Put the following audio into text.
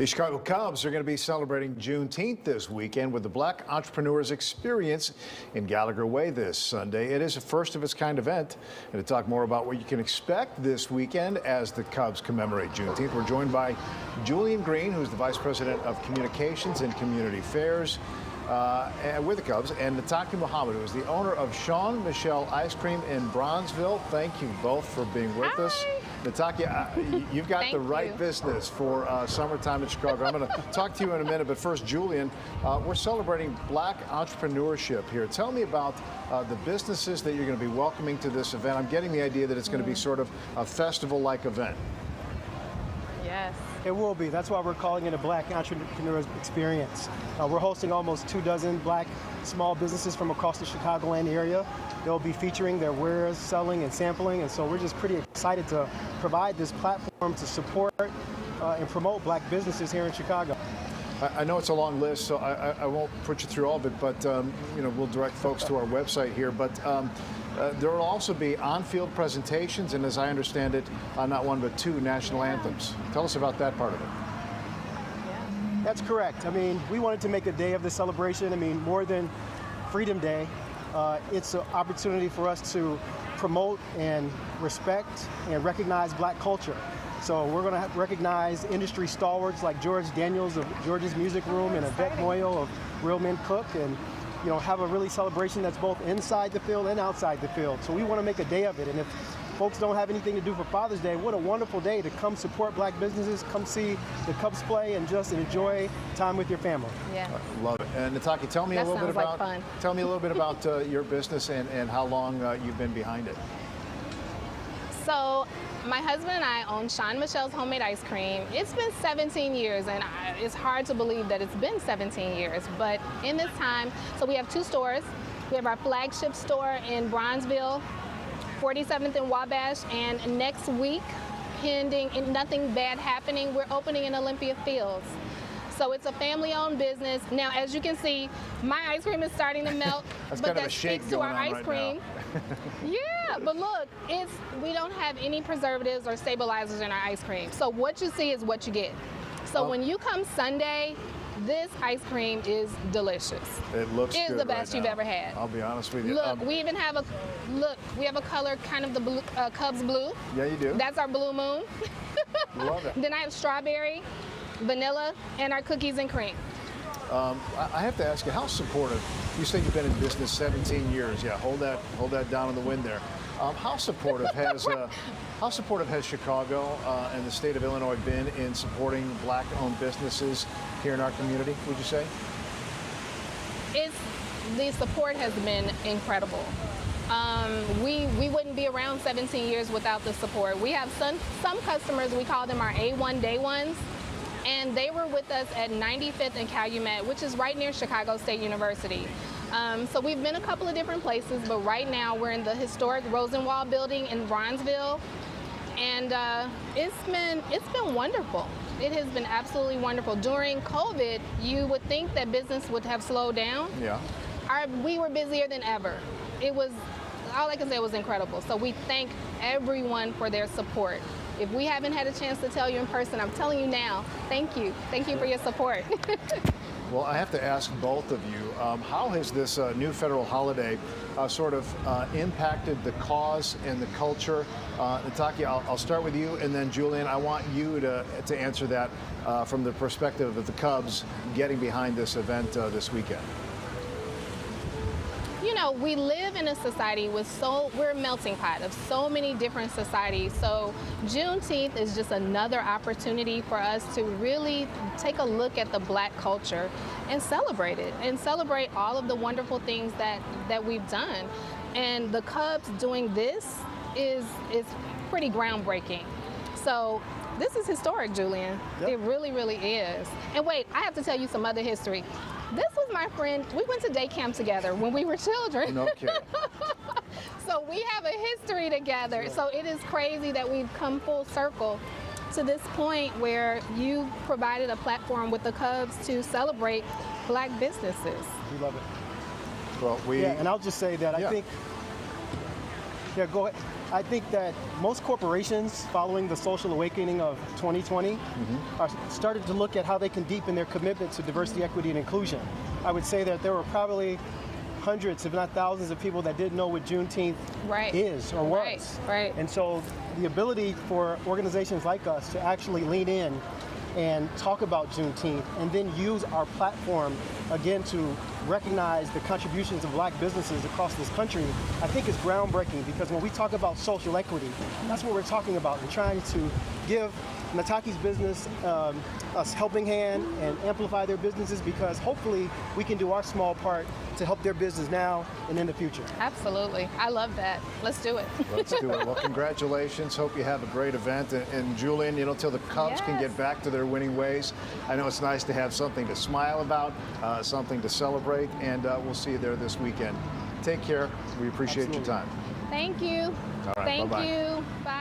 The Chicago Cubs are going to be celebrating Juneteenth this weekend with the Black Entrepreneurs Experience in Gallagher Way this Sunday. It is a first of its kind event. And to talk more about what you can expect this weekend as the Cubs commemorate Juneteenth, we're joined by Julian Green, who's the Vice President of Communications and Community Affairs with the Cubs, and Nataki Muhammad, who is the owner of Sean Michelle Ice Cream in Bronzeville. Thank you both for being with us. Nataki, you've got the right business for summertime in Chicago. I'm going to talk to you in a minute, but first, Julian, we're celebrating Black entrepreneurship here. Tell me about the businesses that you're going to be welcoming to this event. I'm getting the idea that it's going to be sort of a festival-like event. Yes. It will be. That's why we're calling it a Black Entrepreneurs Experience. We're hosting almost 24 Black small businesses from across the Chicagoland area. They'll be featuring their wares, selling, and sampling, and so we're just pretty excited to provide this platform to support and promote Black businesses here in Chicago. I know it's a long list, so I won't put you through all of it, but you know, we'll direct folks to our website here. But there will also be on-field presentations, and as I understand it, not one but two national anthems. Tell us about that part of it. That's correct. I mean, we wanted to make a day of the celebration. I mean, more than Freedom Day, it's an opportunity for us to promote and respect and recognize Black culture. So we're going to recognize industry stalwarts like George Daniels of George's Music Room and Yvette Moyo of Real Men Cook, and have a really celebration that's both inside the field and outside the field. So we want to make a day of it. And if folks don't have anything to do for Father's Day, what a wonderful day to come support Black businesses, come see the Cubs play, and just enjoy time with your family. Yeah. I love it. And Nataki, tell me a little bit about your business and how long you've been behind it. So my husband and I own Sean Michelle's Homemade Ice Cream. It's been 17 years, and it's hard to believe that it's been 17 years. But in this time, so we have two stores. We have our flagship store in Bronzeville, 47th and Wabash, and next week, pending nothing bad happening, we're opening in Olympia Fields. So it's a family-owned business. Now, as you can see, my ice cream is starting to melt, but that speaks to our ice cream. Yeah, but look, we don't have any preservatives or stabilizers in our ice cream. So what you see is what you get. So when you come Sunday, this ice cream is delicious. It looks good. It's the best you've ever had. I'll be honest with you. Look, we even have a color kind of the blue, Cubs blue. Yeah, you do. That's our Blue Moon. Love it. Then I have strawberry, vanilla, and our cookies and cream. I have to ask you, how supportive? You say you've been in business 17 years. Yeah, hold that down in the wind there. How supportive has Chicago and the state of Illinois been in supporting Black-owned businesses here in our community? Would you say? The support has been incredible. We wouldn't be around 17 years without the support. We have some customers, we call them our A1 Day Ones, and they were with us at 95th and Calumet, which is right near Chicago State University. So we've been a couple of different places, but right now we're in the historic Rosenwald building in Bronzeville, and it's been wonderful. It has been absolutely wonderful. During COVID, you would think that business would have slowed down. Yeah. We were busier than ever. All I can say was incredible. So we thank everyone for their support. If we haven't had a chance to tell you in person, I'm telling you now, thank you. Thank you for your support. Well, I have to ask both of you, how has this new federal holiday sort of impacted the cause and the culture? Nataki, I'll start with you, and then Julian, I want you to answer that from the perspective of the Cubs getting behind this event this weekend. We live in a society we're a melting pot of so many different societies. So Juneteenth is just another opportunity for us to really take a look at the Black culture and celebrate it, and celebrate all of the wonderful things that we've done. And the Cubs doing this is pretty groundbreaking. So this is historic, Julian. Yep. It really, really is. And wait, I have to tell you some other history. This was my friend. We went to day camp together when we were children. No kidding. So we have a history together. So it is crazy that we've come full circle to this point where you provided a platform with the Cubs to celebrate Black businesses. We love it. Well, and I'll just say that I think Yeah, go ahead. I think that most corporations, following the social awakening of 2020, are started to look at how they can deepen their commitment to diversity, equity, and inclusion. I would say that there were probably hundreds, if not thousands, of people that didn't know what Juneteenth Right. is or was. Right. And so the ability for organizations like us to actually lean in and talk about Juneteenth and then use our platform again to recognize the contributions of black businesses across this country, I think is groundbreaking, because when we talk about social equity, that's what we're talking about. We're trying to give Nataki's business a helping hand and amplify their businesses, because hopefully we can do our small part to help their business now and in the future. Absolutely. I love that. Let's do it. Let's do it. Well, congratulations. Hope you have a great event. And Julian, till the Cubs can get back to their winning ways, I know it's nice to have something to smile about, something to celebrate, and we'll see you there this weekend. Take care. We appreciate your time. Thank you. All right, Thank bye-bye. you. Bye.